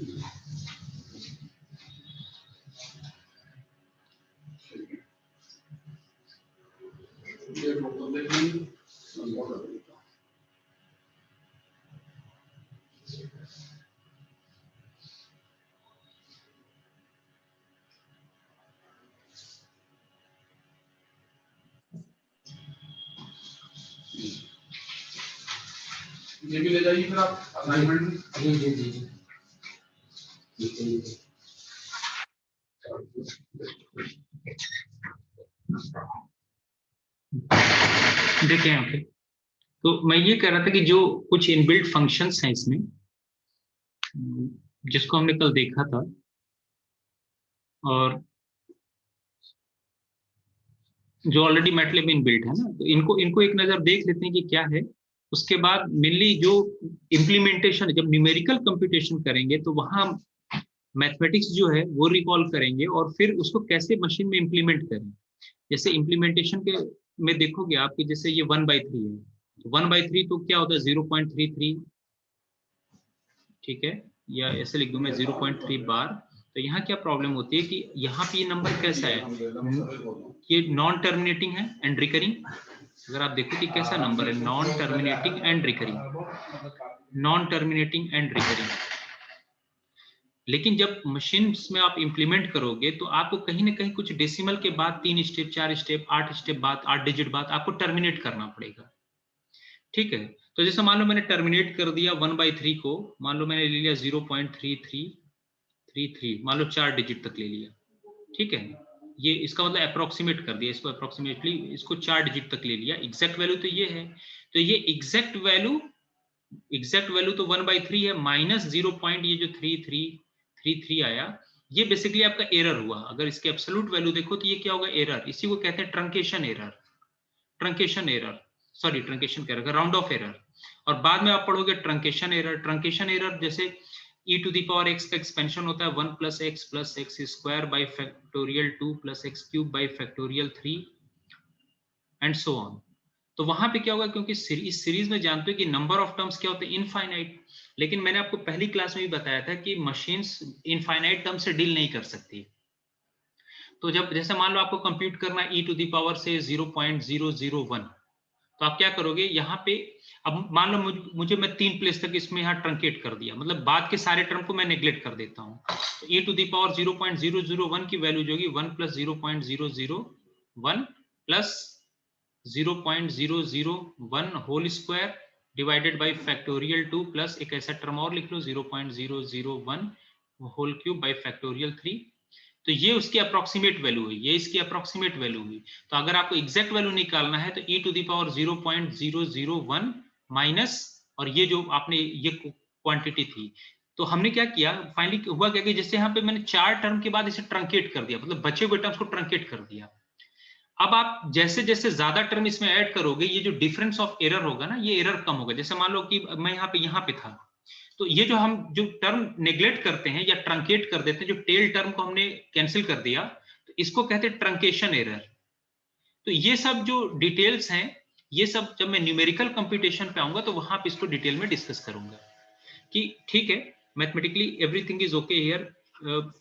ये भी ले जाइए फिर आप असाइनमेंट। जी देखिए यहाँ पे तो मैं ये कह रहा था कि जो कुछ इनबिल्ट फंक्शंस हैं इसमें, जिसको हमने कल देखा था, और जो ऑलरेडी मैटलैब में इनबिल्ट है ना, तो इनको एक नजर देख लेते हैं कि क्या है। उसके बाद मेनली जो इम्प्लीमेंटेशन, जब न्यूमेरिकल कंप्यूटेशन करेंगे तो वहां मैथमेटिक्स जो है वो रिकॉल करेंगे और फिर उसको कैसे मशीन में इम्प्लीमेंट करें। जैसे इम्प्लीमेंटेशन के में देखोगे आप कि जैसे ये 1/3 है, 1/3 तो क्या होता है 0.33, ठीक है, या ऐसे लिख दूं मैं 0.3 बार। तो यहाँ क्या प्रॉब्लम होती है कि यहाँ पे ये नंबर कैसा है, ये नॉन टर्मिनेटिंग है एंड रिकरिंग। अगर आप देखो कि कैसा नंबर है, non terminating and recurring, non terminating and recurring. लेकिन जब मशीन्स में आप इंप्लीमेंट करोगे तो आपको कहीं ना कहीं कुछ डेसिमल के बाद 3 स्टेप 4 स्टेप 8 स्टेप बाद 8 डिजिट बाद आपको टर्मिनेट करना पड़ेगा, ठीक है। तो जैसे मान लो मैंने टर्मिनेट कर दिया 1/3 को, मान लो मैंने ले लिया 0.3333, मान लो 4 डिजिट तक ले लिया, ठीक है। ये इसका मतलब अप्रोक्सीमेट कर दिया इसको, अप्रोक्सीमेटली इसको 4 डिजिट तक ले लिया। एग्जैक्ट वैल्यू तो ये है, तो ये एग्जैक्ट वैल्यू तो 1/3 है माइनस 0. ये जो 3333 आया, ये बेसिकली आपका एरर हुआ। अगर इसके एब्सोल्यूट वैल्यू देखो तो ये क्या होगा, एरर। इसी को कहते हैं truncation error, truncation error, sorry truncation कह रहा, राउंड ऑफ एरर। और बाद में आप पढ़ोगे ट्रंकेशन एरर। ट्रंकेशन एरर जैसे e to the power x का एक्सपेंशन होता है 1 + x + x square by factorial 2 + x cube by factorial 3 and so on. तो वहां पे क्या होगा, क्योंकि इस सीरीज में जानते हो कि नंबर ऑफ टर्म्स क्या होते हैं, इनफाइनाइट। लेकिन मैंने आपको पहली क्लास में भी बताया था कि मशीन्स इनफाइनाइट टर्म से डील नहीं कर सकती। तो जब जैसे मान लो आपको कंप्यूट करना है e टू द पावर से 0.001, तो आप क्या करोगे यहाँ पे, अब मान लो मुझे मैं 3 प्लेस तक इसमें यहाँ ट्रंकेट कर दिया, मतलब बाद के सारे टर्म को मैं नेग्लेक्ट कर देता हूँ। तो e टू द पावर 0.001 की वैल्यू जो होगी 1 + 0.001 plus 0.001 whole square divided by factorial 2 plus एक ऐसा टर्म और लिख लो 0.001 होल क्यूब बाई फैक्टोरियल 3। तो ये उसकी अप्रोक्सीमेट वैल्यू हुई, ये इसकी अप्रोक्सीमेट वैल्यू हुई। तो अगर आपको एग्जैक्ट वैल्यू निकालना है तो e to the power 0.001 minus, और ये जो आपने ये क्वांटिटी थी, तो हमने क्या किया फाइनली हुआ क्या कि जैसे यहाँ पे मैंने 4 टर्म के बाद इसे ट्रंकेट कर दिया, मतलब बचे हुए टर्म्स को ट्रंकेट कर दिया। अब आप जैसे जैसे ज्यादा टर्म इसमें ऐड करोगे, ये जो डिफरेंस ऑफ एरर होगा ना, ये एरर कम होगा। जैसे मान लो कि मैं यहाँ पे था, तो ये जो हम जो टर्म नेग्लेक्ट करते हैं या ट्रंकेट कर देते हैं, जो टेल टर्म को हमने कैंसिल कर दिया, तो इसको कहते हैं ट्रंकेशन एरर। तो ये सब जो डिटेल्स हैं, ये सब जब मैं न्यूमेरिकल कंप्यूटेशन पे आऊंगा तो वहां पे इसको डिटेल में डिस्कस करूंगा कि ठीक है, mathematically everything is okay here,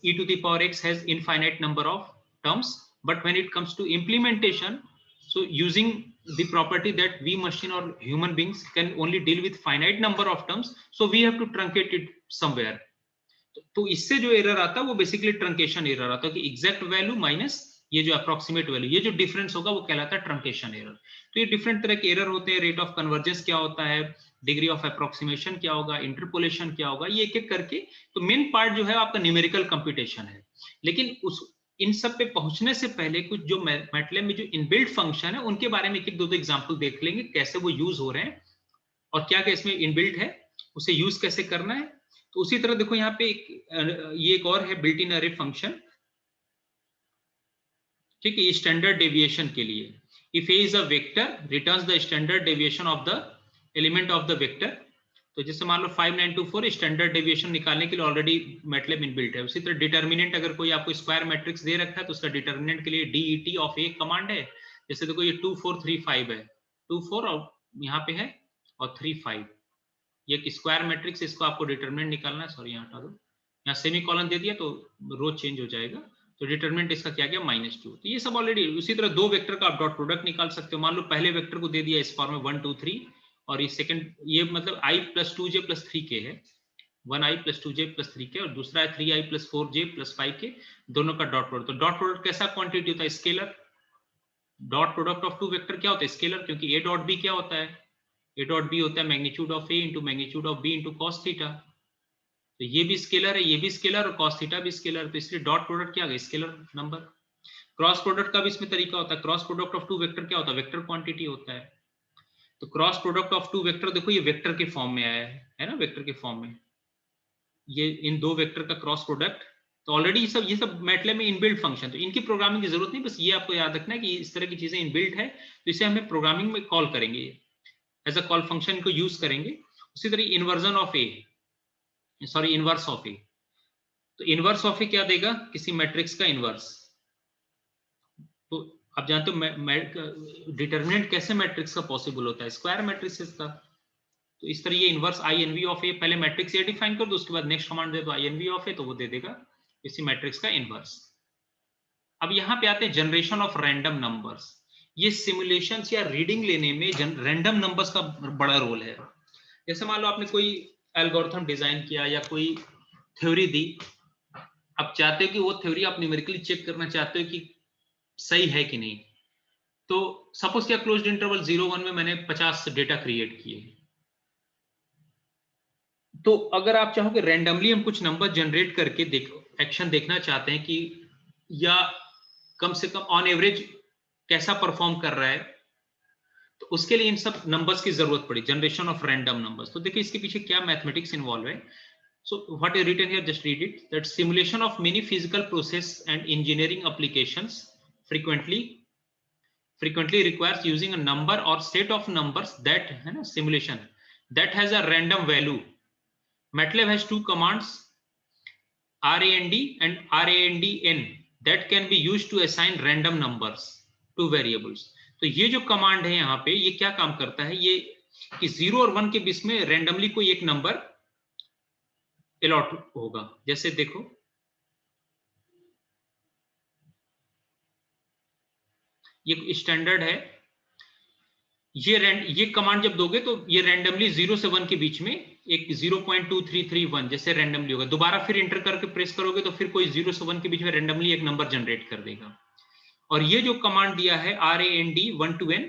e to the power x has infinite number of terms, but when it comes to implementation, so using the property that we machine or human beings can only deal with finite number of terms, so we have to truncate it somewhere. तो इससे जो error आता है वो basically truncation error आता है कि exact value minus ये जो अप्रोक्सीमेट वैल्यू, ये जो डिफरेंस होगा वो कहलाता है ट्रंकेशन एरर। तो ये डिफरेंट तरह के एरर होते हैं। रेट ऑफ कन्वर्जेंस क्या होता है, डिग्री ऑफ अप्रोक्सीमेशन क्या होगा, इंटरपोलेशन क्या होगा, ये एक एक करके। तो मेन पार्ट जो है आपका न्यूमेरिकल कंप्यूटेशन है। लेकिन उस इन सब पे पहुंचने से पहले कुछ जो मैटलैब में जो इनबिल्ट फंक्शन है उनके बारे में एक दो एग्जांपल देख लेंगे, कैसे वो यूज हो रहे हैं और क्या क्या इसमें इनबिल्ट है, उसे यूज कैसे करना है। तो उसी तरह देखो यहाँ पे ये एक और है बिल्ट इन अरे फंक्शन, ठीक है, स्टैंडर्ड डेविएशन के लिए। If A is a vector returns the standard deviation of the element of the vector. तो जैसे मान लो 5924 स्टैंडर्ड डेविएशन निकालने के लिए ऑलरेडी मैटलैब इनबिल्ट है। उसी तरह डिटर्मिनेंट, अगर कोई आपको स्क्वायर मैट्रिक्स दे रखा है तो उसका डिटर्मिनेंट के लिए DET ऑफ ए कमांड है। जैसे देखो ये 2435 है, 24 और यहाँ पे है और 35, ये स्क्वायर मैट्रिक्स, इसको आपको डिटरमिनेंट निकालना है, सॉरी यहाँ हटा दो, यहाँ सेमीकोलन दे दिया तो रो चेंज हो जाएगा। तो डिटरमिनेंट इसका क्या गया -2। तो ये सब ऑलरेडी, उसी तरह दो वेक्टर का आप डॉट प्रोडक्ट निकाल सकते हो। मान लो पहले वेक्टर को दे दिया इस फॉर्म में 1 2 3, और ये सेकंड, ये मतलब i + 2j + 3k है, 1i + 2j + 3k, और दूसरा है 3i + 4j + 5k, दोनों का डॉट प्रोडक्ट। तो डॉट प्रोडक्ट कैसा क्वांटिटी होता है? Scalar. Dot product of two vector क्या होता है? स्केलर, क्योंकि a डॉट b क्या होता है? a डॉट b होता है magnitude of a into magnitude of b into cos theta. तो ये भी स्केलर है, ये भी स्केलर, और कॉस थीटा भी स्केलर, तो इसलिए डॉट प्रोडक्ट क्या आ गया? Scalar number. क्रॉस प्रोडक्ट का भी इसमें तरीका होता है। Cross product of two vector क्या होता है? वेक्टर क्वांटिटी होता है। तो cross product of two vector, देखो ये वेक्टर के फॉर्म में आया है ना, वेक्टर के फॉर्म में, ये इन दो वेक्टर का क्रॉस प्रोडक्ट। तो ऑलरेडी ये सब मैटलैब में इनबिल्ट फंक्शन, तो इनकी प्रोग्रामिंग की जरूरत नहीं, बस ये आपको याद रखना है कि इस तरह की चीजें इनबिल्ट है, तो इसे हमें प्रोग्रामिंग में कॉल करेंगे, एज अ कॉल फंक्शन को यूज करेंगे। उसी तरह inversion of a, sorry inverse of a. तो इनवर्स ऑफ ए क्या देगा? किसी मैट्रिक्स का इनवर्स। तो आप जानते हो डिटरमिनेंट कैसे मैट्रिक्स का पॉसिबल होता है? स्क्वायर मैट्रिक्स का। तो इस तरह ये इनवर्स INV ऑफ ए, पहले मैट्रिक्स ए डिफाइन कर दो, उसके बाद नेक्स्ट कमांड दे दो INV ऑफ ए, तो वो दे देगा इसी मैट्रिक्स का इनवर्स। अब यहाँ पे आते हैं जनरेशन ऑफ रैंडम नंबर्स। ये सिमुलेशंस या रीडिंग लेने में रैंडम नंबर्स का बड़ा रोल है। जैसे मान लो आपने कोई एल्गोरिथम डिजाइन किया या कोई थ्योरी दी, आप चाहते हो कि वो थ्योरी आप न्यूमेरिकली चेक करना चाहते हो कि सही है कि नहीं। तो सपोज क्या क्लोज्ड इंटरवल 0 1 में मैंने 50 डेटा क्रिएट किए, तो अगर आप चाहो कि रैंडमली हम कुछ नंबर जनरेट करके एक्शन देखना चाहते हैं कि या कम से कम ऑन एवरेज कैसा परफॉर्म कर रहा है, तो उसके लिए इन सब नंबर्स की जरूरत पड़ी, जनरेशन ऑफ रैंडम नंबर्स। तो देखिए इसके पीछे क्या मैथमेटिक्स इन्वॉल्व है। So what is written here, just read it, that simulation of many physical process and engineering applications frequently requires using a number or set of numbers that है ना simulation that has a random value. MATLAB has two commands, RAND and RANDN, that can be used to assign random numbers to variables. तो ये जो command है यहाँ पे, ये क्या काम करता है? ये कि 0 और 1 के बीच में रैंडमली कोई एक नंबर अलॉट होगा। जैसे देखो ये स्टैंडर्ड है, ये कमांड जब दोगे तो ये रैंडमली 0 से 1 के बीच में एक 0.2331 जैसे रैंडमली होगा। दोबारा फिर एंटर करके प्रेस करोगे तो फिर कोई 0 से 1 के बीच में रैंडमली एक नंबर जनरेट कर देगा। और ये जो कमांड दिया है RAND 1 to n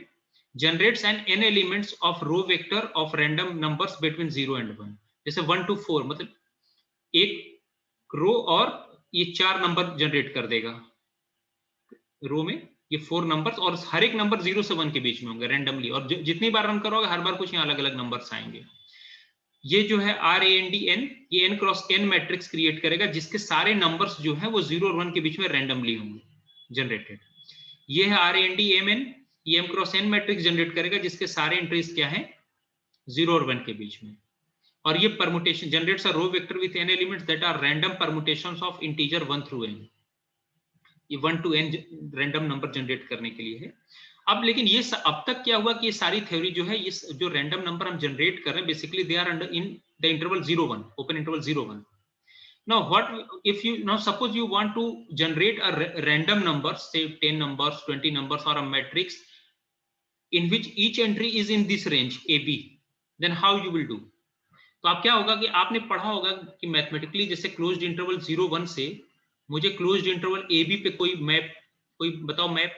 generates an n elements of row vector of random numbers between 0 and 1। जैसे 1 to 4 मतलब एक रो और ये 4 नंबर जनरेट कर देगा रो में, ये 4 नंबर्स, और हर एक नंबर 0 से 1 के बीच में होंगे रैंडमली, और जितनी बार रन करोगे हर बार कुछ यहाँ अलग अलग नंबर्स आएंगे। ये जो है RANDN, ये n cross n matrix create करेगा जिसके सारे नंबर्स जो है वो 0 और 1 के बीच में रैंडमली होंगे जनरेटेड। ये है RANDMN, ये m cross n matrix generate करेगा जिसके सारे एंट्रीज क्या है 0 और 1 के बीच में। और ये permutation generates a row vector with n elements that are random permutations of integer 1 through n। ये 1 to n random number generate करने के लिए है। अब लेकिन ये अब तक क्या हुआ कि ये सारी थ्योरी जो है, ये जो रैंडम नंबर हम जनरेट कर रहे हैं basically they are under in the interval 0 1, open interval 0 1। now what if you now suppose you want to generate a random number, say 10 numbers 20 numbers or a matrix in which each entry is in this range AB, then how you will do? तो आप क्या होगा कि आपने पढ़ा होगा कि mathematically जैसे क्लोज्ड इंटरवल 0 1 से मुझे क्लोज्ड इंटरवल AB पे कोई मैप, कोई बताओ मैप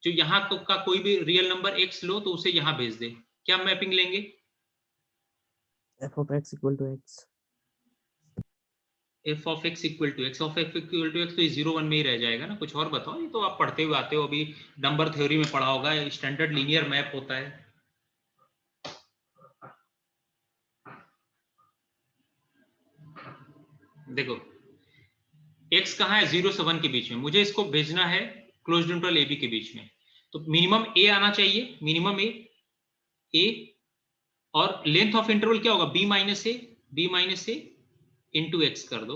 जो यहाँ का कोई भी रियल नंबर x लो तो उसे यहाँ भेज दे, क्या मैपिंग लेंगे? f of x equal to x, f of x equal to x, of x equal to x तो 0 1 में ही रह जाएगा ना। कुछ और बताओ, ये तो आप पढ़ते हुए आते हो, अभी नंबर थ्योरी में पढ़ा होगा, स्टैंडर्ड लीनियर मैप होता है। देखो x कहाँ है 0 से 1 के बीच में, मुझे इसको भेजना है क्लोज्ड इंटरवल AB के बीच में, तो मिनिमम a आना चाहिए, मिनिमम a, और लेंथ ऑफ इंटरवल क्या होगा b minus a into x कर दो,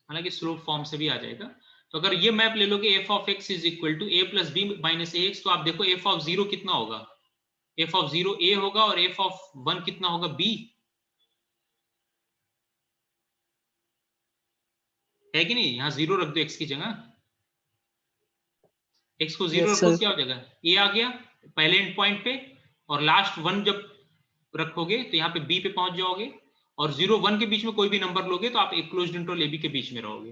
हालांकि स्लोप फॉर्म से भी आ जाएगा। तो अगर ये मैप ले लोगे f of x is equal to a plus b minus a x, तो आप देखो f ऑफ 0 कितना होगा, f ऑफ 0 a होगा और f ऑफ 1 कितना होगा b। है कि नहीं? यहाँ 0 रख दो x की जगह, x को 0 Yes, रखो, sir. क्या हो जाएगा? a आ गया पहले एंड पॉइंट पे, और लास्ट 1 जब रखोगे तो यहाँ पे b पे पहुंच जाओगे, और 0 1 के बीच में कोई भी नंबर लोगे तो आप एक क्लोज्ड इंटरवल ab के बीच में रहोगे।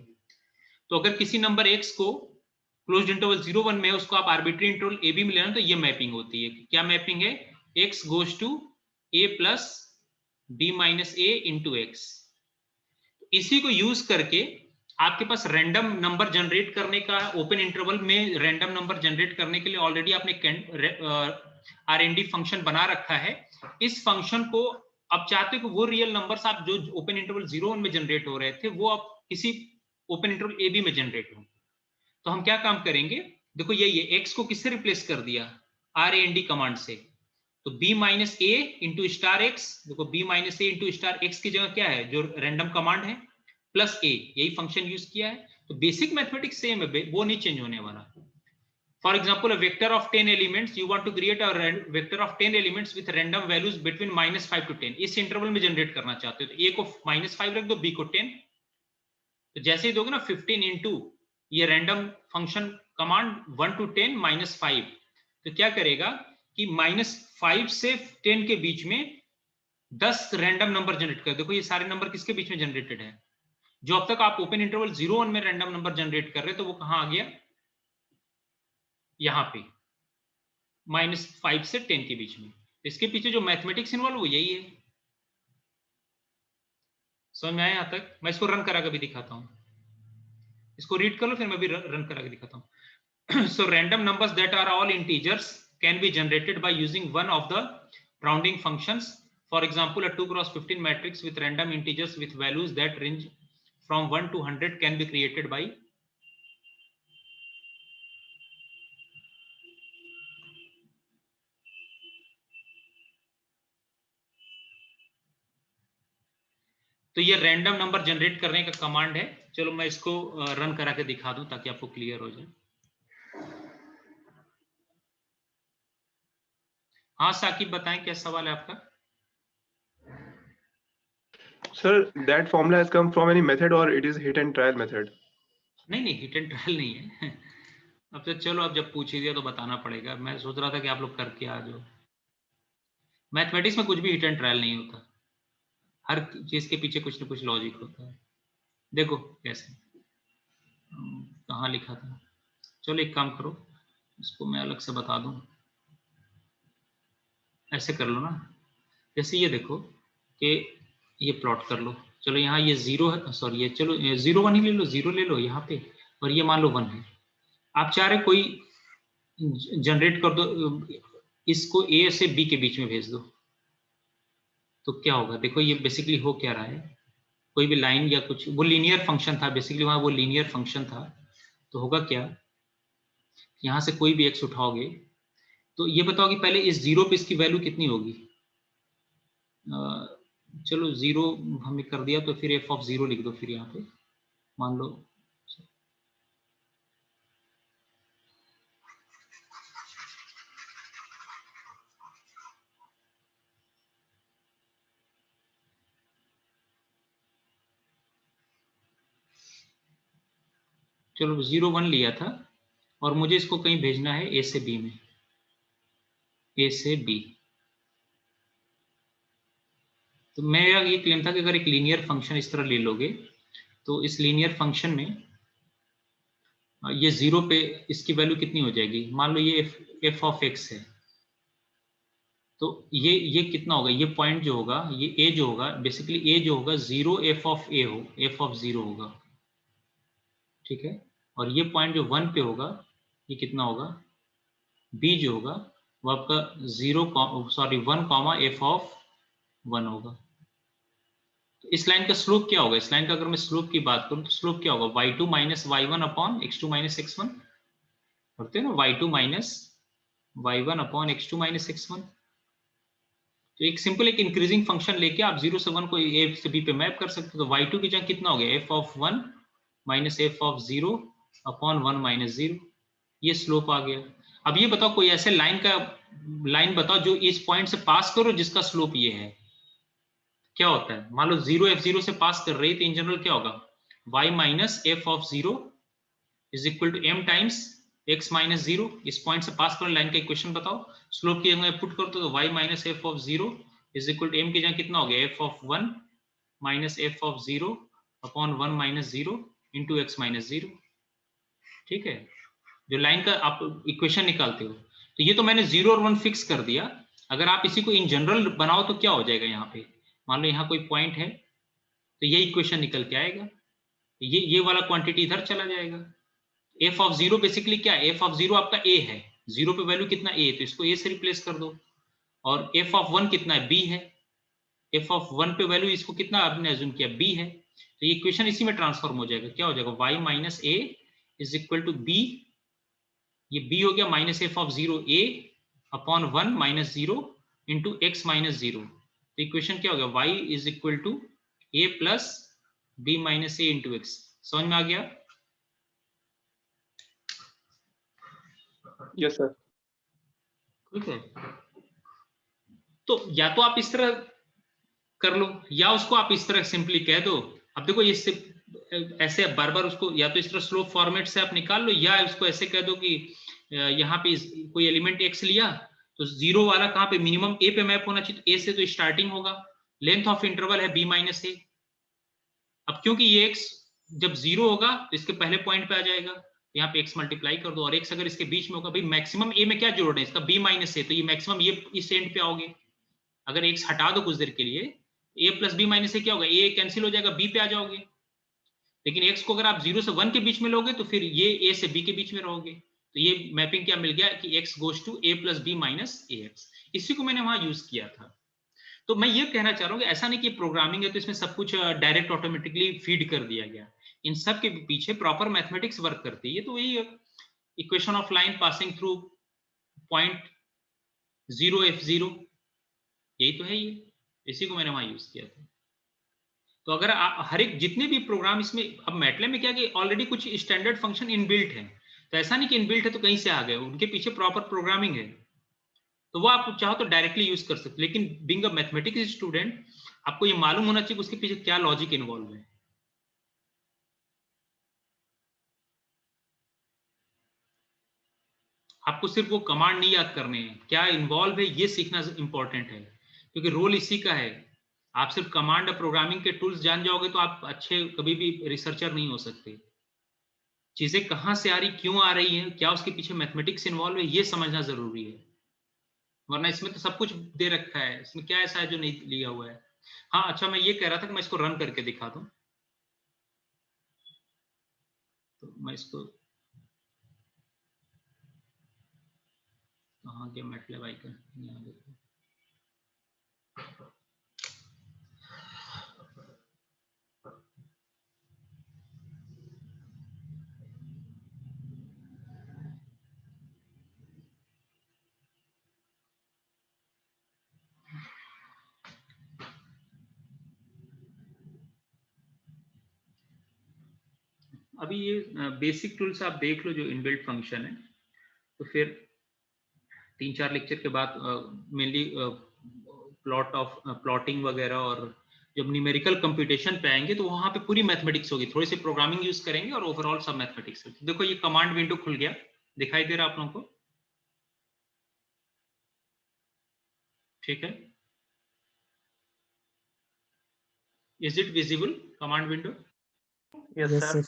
तो अगर किसी नंबर x को क्लोज्ड इंटरवल 0 1 में है, उसको आप आर्बिट्री इंटरवल ab में लेना, तो ये मैपिंग होती है। क्या मैपिंग है? x goes to a plus b minus a into x. इसी को यूज करके आपके पास रैंडम नंबर जनरेट करने का, ओपन इंटरवल में रैंडम नंबर जनरेट करने के लिए ऑलरेडी आपने RND फंक्शन बना रखा है। इस फंक्शन को अब चाहते हो कि वो रियल नंबर्स आप जो ओपन इंटरवल 0 1 में जनरेट हो रहे थे वो अब किसी ओपन इंटरवल AB में जनरेट हो। तो हम क्या काम करेंगे, देखो ये x को किससे रिप्लेस कर दिया? RAND कमांड से। तो b minus a into star x, देखो b minus a into star x की जगह क्या है, जो रैंडम कमांड है, प्लस a, यही फंक्शन यूज किया है। तो बेसिक मैथमेटिक्स सेम है, वो नहीं चेंज होने वाला। For example, a vector of 10 elements, you want to create a vector of 10 elements with random values between -5 to 10, इस इंटरवल में जनरेट करना चाहते हो, तो a को -5 रख दो, b को 10। तो जैसे ही दोगे ना 15 इंटू ये रैंडम फंक्शन कमांड 1 to 10 -5, तो क्या करेगा कि -5 से 10 के बीच में 10 रैंडम नंबर जनरेट कर। देखो ये सारे नंबर किसके बीच में जनरेटेड है? जो अब तक आप ओपन इंटरवल 0 1 में रैंडम नंबर जनरेट कर रहे, तो वो कहां आ गया? यहां पे -5 से 10 के बीच में। इसके पीछे जो मैथमेटिक्स इन्वॉल्व वो यही है। समझ में आया यहां तक? मैं इसको रन करा के भी दिखाता हूं, इसको रीड कर लो, फिर मैं भी रन करा के दिखाता हूं। So random numbers that are all integers can be generated by using one of the rounding functions. For example, a 2x15 matrix with random integers with values that range from 1 to 100 can be created by तो ये random number generate करने का command है। चलो मैं इसको run करा के दिखा दूं ताकि आपको क्लियर हो जाए। हाँ साकिब बताएं, क्या सवाल है आपका? Sir, that formula has come from any method or it is hit and trial method? नहीं हिट एंड ट्रायल नहीं है। अब तो चलो, अब जब पूछ ही दिया तो बताना पड़ेगा। मैं सोच रहा था कि आप लोग करके आ जाओ। मैथमेटिक्स में कुछ भी हिट एंड ट्रायल नहीं होता, हर चीज के पीछे कुछ ना कुछ लॉजिक होता है। देखो कैसे, कहाँ लिखा था? चलो एक काम करो, इसको मैं अलग से बता दूं। ऐसे कर लो ना, जैसे ये देखो कि ये प्लॉट कर लो। चलो यहाँ ये 0 है, सॉरी ये चलो 0 1 ही ले लो, 0 ले लो यहाँ पे, और ये मान लो 1 है। आप चाह रहे कोई जनरेट कर दो, इसको A से B के बीच में भेज दो, तो क्या होगा? देखो ये बेसिकली हो क्या रहा है, कोई भी लाइन या कुछ, वो लीनियर फंक्शन था बेसिकली, वहां वो लीनियर फंक्शन था। तो होगा क्या, यहाँ से कोई भी x उठाओगे तो ये बताओ कि पहले इस 0 पे इसकी वैल्यू कितनी होगी। चलो 0 हमने कर दिया, तो फिर f(0) लिख दो। फिर यहाँ पे मान लो चलो 0 1 लिया था, और मुझे इसको कहीं भेजना है A से B में, A से B। तो मेरा ये क्लेम था कि अगर एक लीनियर फंक्शन इस तरह ले लोगे, तो इस लीनियर फंक्शन में ये 0 पे इसकी वैल्यू कितनी हो जाएगी? मान लो ये f ऑफ x है, तो ये कितना होगा? ये पॉइंट जो होगा, ये a जो होगा, बेसिकली a जो होगा 0 f ऑफ a हो, f ऑफ 0 होगा, ठीक है। और ये पॉइंट जो 1 पे होगा, ये कितना होगा? b जो होगा वो आपका 1 कॉमा f ऑफ 1 होगा। तो इस लाइन का स्लोप क्या होगा? इस लाइन का अगर मैं स्लोप की बात करूं तो स्लोप क्या होगा? y2 minus y1 upon x2 minus x1, पढ़ते हैं ना, y2 minus y1 upon x2 minus x1। तो एक सिंपल एक इंक्रीजिंग फंक्शन लेके आप 0 से 1 को a से b पे मैप कर सकते हो। तो y2 की जगह कितना हो गया? f of 1 minus f of 0 upon 1 minus 0, ये स्लोप आ गया। अब ये बताओ कोई ऐसे लाइन बताओ जो इस पॉइंट से पास करो जिसका स्लोप ये है, क्या होता है? मान लो 0 f0 से पास कर रही है, तो इन जनरल क्या होगा? y minus f of 0 is equal to m times x minus 0। इस पॉइंट से पास करो, लाइन का इक्वेशन बताओ, स्लोप की जगह पुट करो तो y minus f of 0 is equal to m की जगह कितना हो गया, f of 1 minus f of 0 upon 1 minus 0 into x minus 0। ठीक है, जो लाइन का आप इक्वेशन निकालते हो। तो ये तो मैंने 0 और 1 फिक्स कर दिया। अगर आप इसी को इन जनरल बनाओ तो क्या हो जाएगा, यहाँ पे मान लो यहाँ कोई पॉइंट है तो ये इक्वेशन निकल के आएगा, ये वाला क्वांटिटी इधर चला जाएगा। एफ ऑफ 0 बेसिकली क्या है, एफ ऑफ 0 आपका ए है, 0 पे वैल्यू कितना ए, तो इसको ए से रिप्लेस कर दो। और एफ ऑफ 1 कितना है, बी है, एफ ऑफ 1 पे वैल्यू इसको कितना आपने अज्यूम किया, बी है, तो ये इक्वेशन इसी में ट्रांसफॉर्म हो जाएगा। क्या हो जाएगा, y minus a is equal to b, ये b हो गया minus f of 0 a upon 1 minus 0 into x minus 0। तो इक्वेशन क्या हो गया, y is equal to a plus b minus a into x. समझ में आ गया? Yes sir. ठीक है, तो या तो आप इस तरह कर लो या उसको आप इस तरह सिंपली कह दो। अब देखो इससे ऐसे बार बार उसको या तो इस तरह स्लोप फॉर्मेट से आप निकाल लो, या उसको ऐसे कह दो कि यहाँ पे कोई एलिमेंट x लिया तो 0 वाला कहाँ पे मिनिमम a पे मैप होना चाहिए, तो a से तो स्टार्टिंग होगा, लेंथ ऑफ इंटरवल है b माइनस ए। अब क्योंकि ये x जब 0 होगा तो इसके पहले पॉइंट पे आ जाएगा, तो यहाँ पे x मल्टीप्लाई कर दो, और x अगर इसके बीच में होगा, भाई मैक्सिमम a में क्या जोड़ है इसका, b माइनस ए, तो ये मैक्सिमम ये इस एंड पे आओगे। अगर x हटा दो कुछ देर के लिए, a प्लस b माइनस ए क्या होगा, a कैंसिल हो जाएगा, b पे आ जाओगे। लेकिन x को अगर आप 0 से 1 के बीच में लोगे तो फिर ये a से b के बीच में रहोगे। तो ये मैपिंग क्या मिल गया कि x goes to a plus b minus a x, इसी को मैंने वहां यूज किया था। तो मैं ये कहना चाह रहा हूँ कि ऐसा नहीं कि प्रोग्रामिंग है तो इसमें सब कुछ डायरेक्ट ऑटोमेटिकली फीड कर दिया गया, इन सब के पीछे प्रॉपर मैथमेटिक्स वर्क करती है। तो वही equation of line passing through point 0f0, यही तो है, ये इसी को मैंने वहां यूज किया था। तो अगर हर एक जितने भी प्रोग्राम इसमें, अब मैटलैब में क्या कि ऑलरेडी कुछ स्टैंडर्ड फंक्शन इनबिल्ट है, तो ऐसा नहीं कि इनबिल्ट है तो कहीं से आ गए, उनके पीछे प्रॉपर प्रोग्रामिंग है, तो वो आप चाहो तो डायरेक्टली यूज कर सकते। लेकिन बीइंग अ मैथमेटिक्स स्टूडेंट आपको ये मालूम होना चाहिए उसके पीछे क्या लॉजिक इन्वॉल्व है। आपको सिर्फ वो कमांड नहीं याद करने हैं, क्या इन्वॉल्व है ये सीखना इंपॉर्टेंट है, क्योंकि रोल इसी का है। आप सिर्फ कमांड और प्रोग्रामिंग के टूल्स जान जाओगे तो आप अच्छे कभी भी रिसर्चर नहीं हो सकते। चीजें कहां से आ रही, क्यों आ रही हैं, क्या उसके पीछे मैथमेटिक्स इन्वॉल्व है, ये समझना जरूरी है। वरना इसमें तो सब कुछ दे रखा है, इसमें क्या ऐसा है जो नहीं लिया हुआ है। हाँ अच्छा, मैं ये कह रहा था कि मैं इसको रन करके दिखा दूं, तो मैं इसको कहाँ गया मैटलैब आइकन, यहाँ देखो। अभी ये बेसिक टूल्स आप देख लो जो इनबिल्ट फंक्शन है, तो फिर 3-4 लेक्चर के बाद मेनली प्लॉटिंग वगैरह और जब न्यूमेरिकल कंप्यूटेशन पे आएंगे तो वहां पे पूरी मैथमेटिक्स होगी, थोड़ी सी प्रोग्रामिंग यूज करेंगे और ओवरऑल सब मैथमेटिक्स होगी। देखो ये कमांड विंडो खुल गया, दिखाई दे रहा आप लोगों को? ठीक है, is it visible command window? Yes, sir.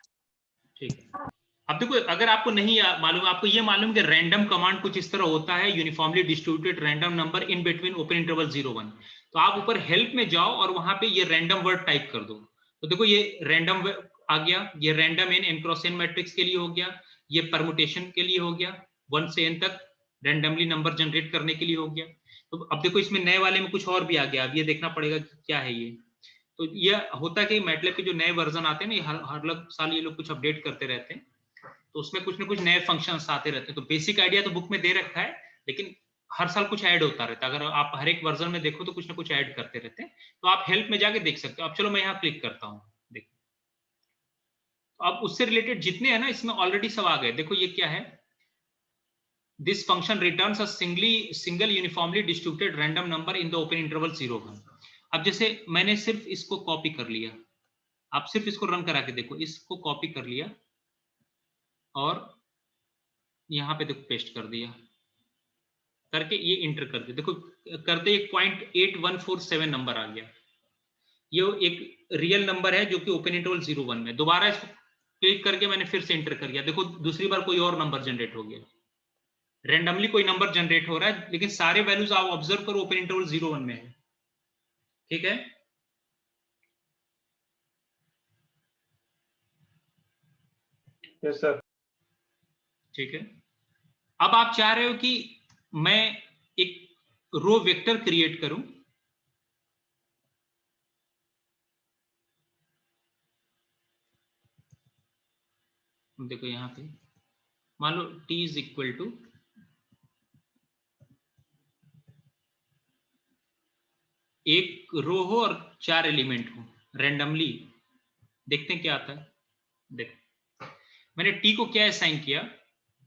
ठीक है, अब देखो अगर आपको नहीं मालूम, आपको ये मालूम कि रैंडम कमांड कुछ इस तरह होता है, uniformly distributed random number in between open interval 0-1, तो आप ऊपर हेल्प में जाओ और वहां पे ये रैंडम वर्ड टाइप कर दो। तो देखो ये रैंडम आ गया, ये random n cross n matrix के लिए हो गया, ये परमुटेशन के लिए हो गया, 1 से n तक रैंडमली नंबर जनरेट करने के लिए हो गया। तो अब देखो इसमें नए वाले में कुछ और भी आ गया, अब ये देखना पड़ेगा कि क्या है ये। तो ये होता है कि मैटलैब के जो नए वर्जन आते हैं ना, हर साल ये लोग कुछ अपडेट करते रहते हैं, तो उसमें कुछ ना कुछ नए फंक्शंस आते रहते हैं। तो बेसिक आइडिया तो बुक में दे रखा है, लेकिन हर साल कुछ ऐड होता रहता है। अगर आप हर एक वर्जन में देखो तो कुछ ना कुछ ऐड करते रहते हैं, तो आप हेल्प में जाके देख सकते हो। अब चलो मैं यहाँ क्लिक करता हूँ, देखो तो अब उससे रिलेटेड जितने हैं ना इसमें ऑलरेडी सब आ गए। देखो ये क्या है, this function returns a single uniformly distributed random number in the open interval 0-1। अब जैसे मैंने सिर्फ इसको कॉपी कर लिया, आप सिर्फ इसको रन करा के देखो, इसको कॉपी कर लिया और यहाँ पे देखो पेस्ट कर दिया, करके ये इंटर कर दिया, देखो करते 1.8147 नंबर आ गया। ये एक रियल नंबर है जो कि ओपन इंटरवल 01 में। दोबारा इसको क्लिक करके मैंने फिर से इंटर कर दिया, देखो दूसरी बार कोई और नंबर जनरेट हो गया, रेंडमली कोई नंबर जनरेट हो रहा है, लेकिन सारे वैल्यूज आप ऑब्जर्व करो ओपन इंटरवल 01 में है। ठीक है, Yes, sir. ठीक है। अब आप चाह रहे हो कि मैं एक रो वेक्टर क्रिएट करूं, देखो यहां पे मान लो t इज इक्वल टू एक रो हो और 4 एलिमेंट हो, रेंडमली देखते हैं क्या आता है। देखो मैंने t को क्या असाइन किया,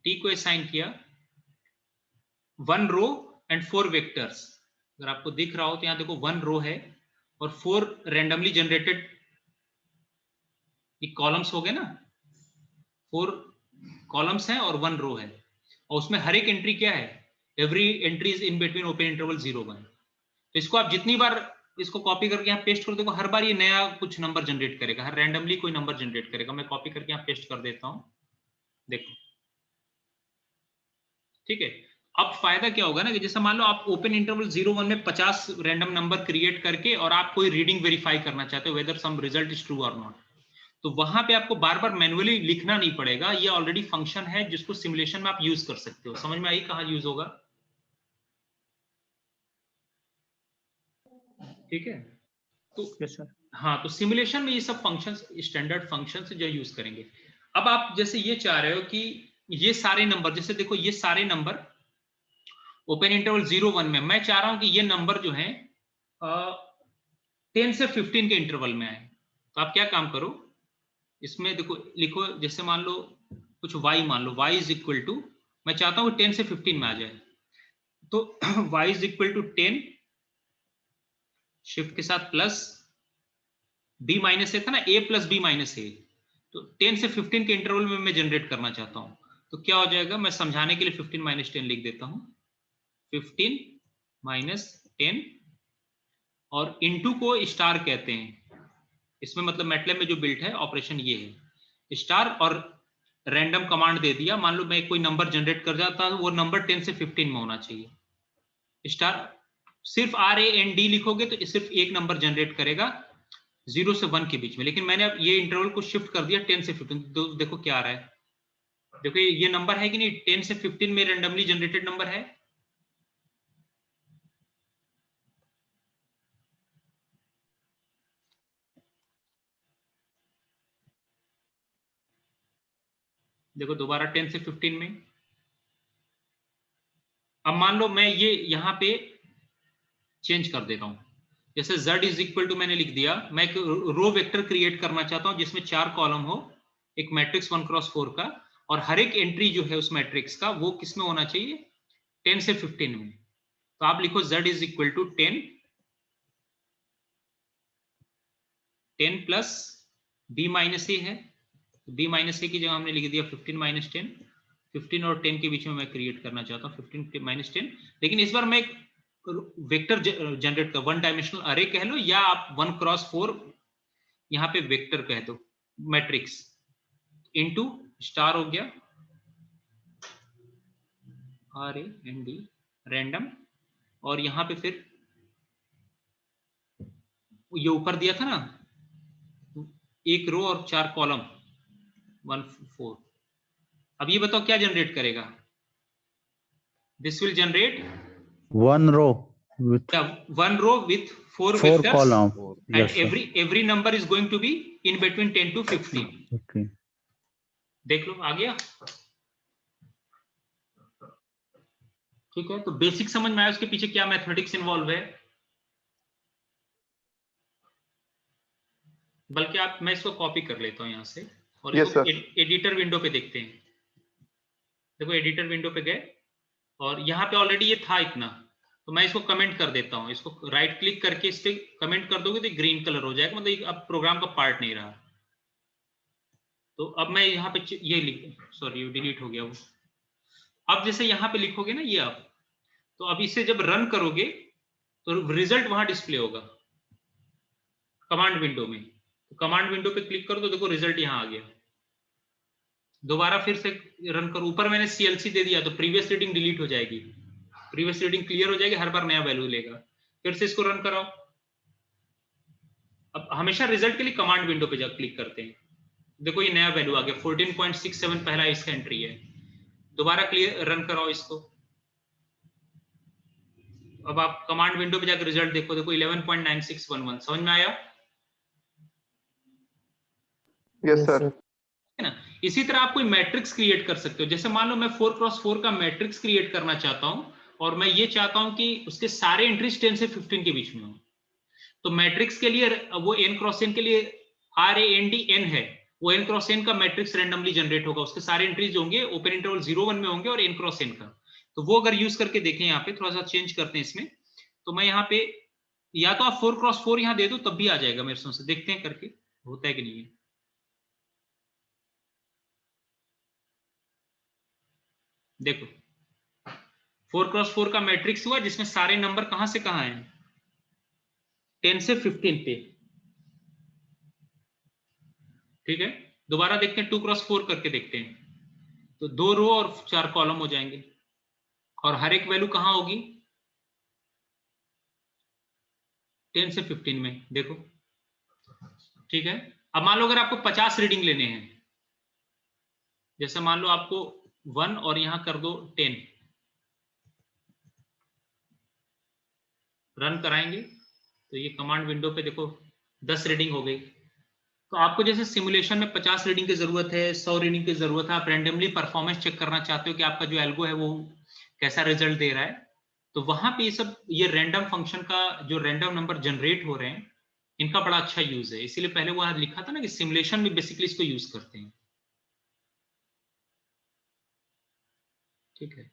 t को असाइन किया 1 रो एंड 4 वेक्टर्स। अगर आपको दिख रहा हो तो यहां देखो 1 रो है और 4 रेंडमली जनरेटेड ये कॉलम्स हो गए ना, 4 कॉलम्स हैं और 1 रो है, और उसमें हर एक एंट्री क्या है, every entry is in between open interval 01। तो इसको आप जितनी बार इसको कॉपी करके यहाँ पेस्ट कर देखो, हर बार ये नया कुछ नंबर जनरेट करेगा, हर रैंडमली कोई नंबर जनरेट करेगा। मैं कॉपी करके यहाँ पेस्ट कर देता हूं, देखो ठीक है। अब फायदा क्या होगा ना कि जैसे मान लो आप ओपन इंटरवल 01 में 50 रैंडम नंबर क्रिएट करके और आप कोई रीडिंग वेरीफाई करना चाहते हो whether some result is true और नॉट, तो वहां पे आपको बार बार मैन्युअली लिखना नहीं पड़ेगा, ये ऑलरेडी फंक्शन है जिसको सिमुलेशन में आप यूज कर सकते हो। समझ में आई कहां यूज होगा? ठीक है, तो Yes, sir. हाँ, तो सिमुलेशन में ये सब फंक्शंस स्टैंडर्ड फंक्शंस जो यूज करेंगे। अब आप जैसे ये चाह रहे हो कि ये सारे नंबर, जैसे देखो ये सारे नंबर ओपन इंटरवल 01 में, मैं चाह रहा हूं कि ये नंबर जो है 10 से 15 के इंटरवल में आए। तो आप क्या काम करो, इसमें देखो लिखो, जैसे मान लो कुछ y मान लो, y इज इक्वल टू, मैं चाहता हूँ 10 से 15 में आ जाए, तो y is equal to 10 shift के साथ प्लस b माइनस ए था ना, a plus b minus a, तो 10 से 15 के इंटरवल में मैं जनरेट करना चाहता हूं। तो क्या हो जाएगा, मैं समझाने के लिए 15 माइनस 10 लिख देता हूं, 15 माइनस 10 और इनटू को स्टार कहते हैं, इसमें मतलब मैटलैब में जो बिल्ट है ऑपरेशन ये है स्टार, और रैंडम कमांड दे दिया, मान लो मैं कोई नंबर जनरेट कर जाता हूं, वो नंबर 10 से 15 में होना चाहिए। स्टार सिर्फ RAND लिखोगे तो सिर्फ एक नंबर जनरेट करेगा 0 से 1 के बीच में, लेकिन मैंने अब ये इंटरवल को शिफ्ट कर दिया 10 से 15, तो देखो क्या आ रहा है, देखो ये नंबर है कि नहीं, 10 से 15 में रैंडमली जनरेटेड नंबर है। देखो दोबारा 10 से 15 में। अब मान लो मैं ये यहां पे चेंज कर देता हूं, जैसे z इज इक्वल टू मैंने लिख दिया, मैं एक रो वेक्टर क्रिएट करना चाहता हूं जिसमें 4 कॉलम हो, एक मैट्रिक्स 1x4 का, और हर एक एंट्री जो है उस मैट्रिक्स का वो किसमें होना चाहिए, 10 से 15 में। तो आप लिखो z is equal to 10 plus b minus a है, b माइनस ए की जगह हमने लिख दिया 15 माइनस 10, 15 और 10 के बीच में मैं क्रिएट करना चाहता हूँ 15 माइनस 10, लेकिन इस बार मैं वेक्टर जनरेट कर, 1 डायमेंशनल अरे कह लो, या आप 1x4 यहाँ पे वेक्टर कह दो, मैट्रिक्स इनटू स्टार हो गया RAND रैंडम, और यहाँ पे फिर ये ऊपर दिया था ना एक रो और 4 कॉलम 1 4। अब ये बताओ क्या जनरेट करेगा, this will generate one row with 1 row with 4 four vectors, column. and Yes, sir. every number is going to be in between 10 to 15। Okay. देख लो आ गया, ठीक है। तो बेसिक समझ में आया उसके पीछे क्या मैथमेटिक्स इन्वॉल्व है। बल्कि आप, मैं इसको कॉपी कर लेता हूं यहां से, और Yes, इसको sir. एडिटर विंडो पे देखते हैं। देखो एडिटर विंडो पे गए और यहाँ पे ऑलरेडी ये था इतना, तो मैं इसको कमेंट कर देता हूँ, इसको राइट क्लिक करके इस पे कमेंट कर दोगे तो ग्रीन कलर हो जाएगा, मतलब अब प्रोग्राम का पार्ट नहीं रहा। तो अब मैं यहाँ पे ये लिख, सॉरी डिलीट हो गया वो। अब जैसे यहाँ पे लिखोगे ना ये आप, तो अब इसे जब रन करोगे तो रिजल्ट वहां डिस्प्ले होगा कमांड विंडो में। तो कमांड विंडो पे क्लिक करो तो देखो रिजल्ट यहाँ आ गया। दोबारा फिर से रन करो, ऊपर मैंने CLC दे दिया तो प्रीवियस रीडिंग डिलीट हो जाएगी, प्रीवियस रीडिंग क्लियर हो जाएगी, हर बार नया वैल्यू लेगा। फिर से इसको रन कराओ। अब हमेशा रिजल्ट के लिए कमांड विंडो पे जा क्लिक करते हैं, देखो ये नया वैल्यू आ गया 14.67 पहला इसका एंट्री है। दोबारा क्लियर रन कराओ इसको। अब आप कमांड विंडो पे जाकर रिजल्ट देखो, देखो 11.9611। समझ में आया? Yes sir. है ना। इसी तरह आप कोई मैट्रिक्स क्रिएट कर सकते हो। जैसे मान लो मैं 4x4 का मैट्रिक्स क्रिएट करना चाहता हूं और मैं ये चाहता हूं कि उसके सारे एंट्रीज 10 से 15 के बीच में हो। तो मैट्रिक्स के लिए वो n×n के लिए RAND n है, वो n×n का मैट्रिक्स रैंडमली जनरेट होगा, उसके सारे एंट्रीज होंगे ओपन इंटरवल 0-1 में होंगे और n×n का। तो वो अगर यूज करके देखें, यहाँ पे थोड़ा सा चेंज करते हैं इसमें। तो मैं यहाँ पे या तो आप 4x4 यहाँ दे दो तब भी आ जाएगा मेरे समझ से, देखते हैं करके होता है कि नहीं है। देखो 4x4 का मैट्रिक्स हुआ जिसमें सारे नंबर कहां से कहां हैं, 10 से 15 पे। ठीक है, दोबारा देखते हैं 2x4 करके देखते हैं, तो 2 रो और 4 कॉलम हो जाएंगे और हर एक वैल्यू कहां होगी, 10 से 15 में। देखो ठीक है। अब मान लो अगर आपको 50 रीडिंग लेने हैं, जैसे मान लो आपको 1 और यहां कर दो 10, रन कराएंगे तो ये कमांड विंडो पे देखो 10 रीडिंग हो गई। तो आपको जैसे सिमुलेशन में 50 रीडिंग की जरूरत है, 100 रीडिंग की जरूरत है, आप रैंडमली परफॉर्मेंस चेक करना चाहते हो कि आपका जो एल्गो है वो कैसा रिजल्ट दे रहा है, तो वहां पे ये सब ये रैंडम फंक्शन का जो रैंडम नंबर जनरेट हो रहे हैं इनका बड़ा अच्छा यूज है। इसीलिए पहले वहां लिखा था ना कि सिमुलेशन में बेसिकली इसको यूज करते हैं। ठीक है,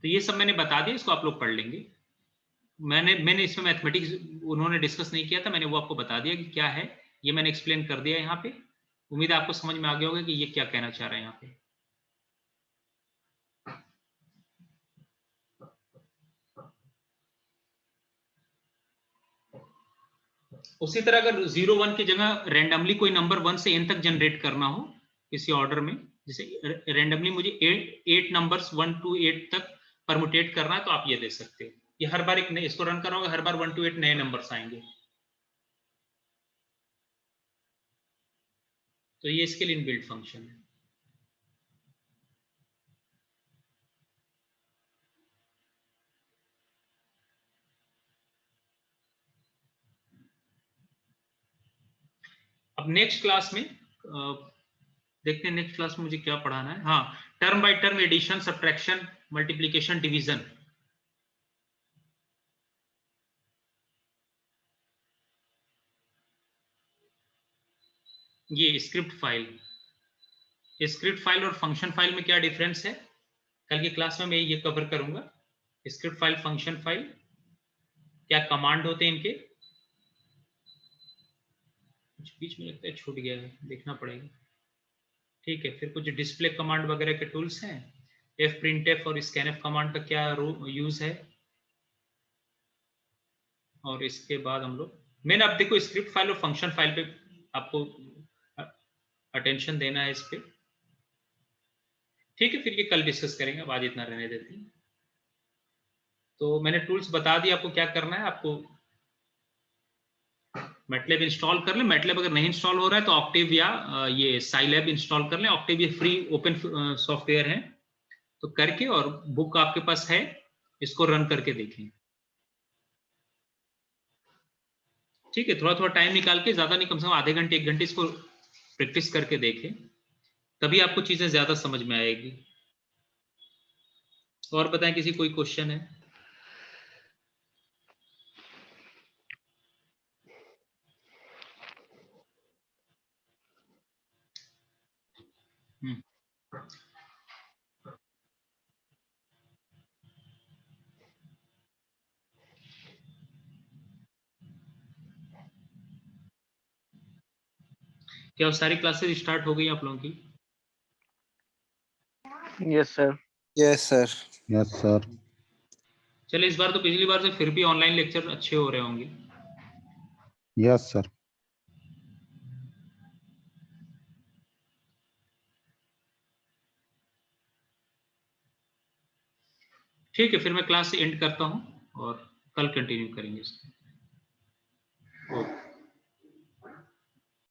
तो ये सब मैंने बता दिया, इसको आप लोग पढ़ लेंगे। मैंने इसमें मैथमेटिक्स उन्होंने डिस्कस नहीं किया था, मैंने वो आपको बता दिया कि क्या है, ये मैंने एक्सप्लेन कर दिया यहाँ पे। उम्मीद है आपको समझ में आ गया होगा कि ये क्या कहना चाह रहा है यहाँ पे। उसी तरह अगर 0-1 की जगह रैंडमली कोई नंबर 1 से n तक जनरेट करना हो किसी ऑर्डर में, जैसे रैंडमली मुझे 8 नंबर्स 1 to 8 तक परमुटेट करना है, तो आप ये दे सकते हो। ये हर बार एक नए, इसको रन कराओगे हर बार 1 to 8 नए नंबर्स आएंगे। तो ये इसके लिए इनबिल्ट फंक्शन है। अब नेक्स्ट क्लास में देखते हैं नेक्स्ट क्लास में मुझे क्या पढ़ाना है। हाँ, term by term addition, subtraction, multiplication, division. ये स्क्रिप्ट फाइल और फंक्शन फाइल में क्या डिफरेंस है, कल की क्लास में मैं ये कवर करूंगा। स्क्रिप्ट फाइल, फंक्शन फाइल, क्या कमांड होते हैं इनके। कुछ बीच में लगता है छूट गया है, देखना पड़ेगा। ठीक है, फिर कुछ डिस्प्ले कमांड वगैरह के टूल्स हैं। fprintf और scanf कमांड का क्या यूज है, और इसके बाद हम लोग मैंने अब देखो स्क्रिप्ट फाइल और फंक्शन फाइल पे आपको अटेंशन देना है इस पे। ठीक है, फिर ये कल डिस्कस करेंगे, अब आज इतना रहने देते हैं। तो मैंने टूल्स बता दिया आपको क्या करना है। आपको मैटलैब इंस्टॉल कर लें, मैटलैब अगर नहीं इंस्टॉल हो रहा है तो ऑक्टेव या ये साइलैब इंस्टॉल कर लें। ऑक्टेव ये फ्री ओपन सॉफ्टवेयर है, तो करके, और बुक आपके पास है, इसको रन करके देखें। ठीक है, थोड़ा थोड़ा टाइम निकाल के, ज्यादा नहीं, कम से कम आधे घंटे 1 घंटे इसको प्रैक्टिस करके देखें, तभी आपको चीजें ज्यादा समझ में आएगी। और बताएं, किसी कोई क्वेश्चन है? क्या वो सारी क्लासेस स्टार्ट हो गई आप लोगों की? Yes, sir. Yes, sir. Yes, sir. चलिए, इस बार तो पिछली बार से फिर भी ऑनलाइन लेक्चर अच्छे हो रहे होंगे। Yes, sir. ठीक है, फिर मैं क्लास एंड करता हूं और कल कंटिन्यू करेंगे इसको। ओके।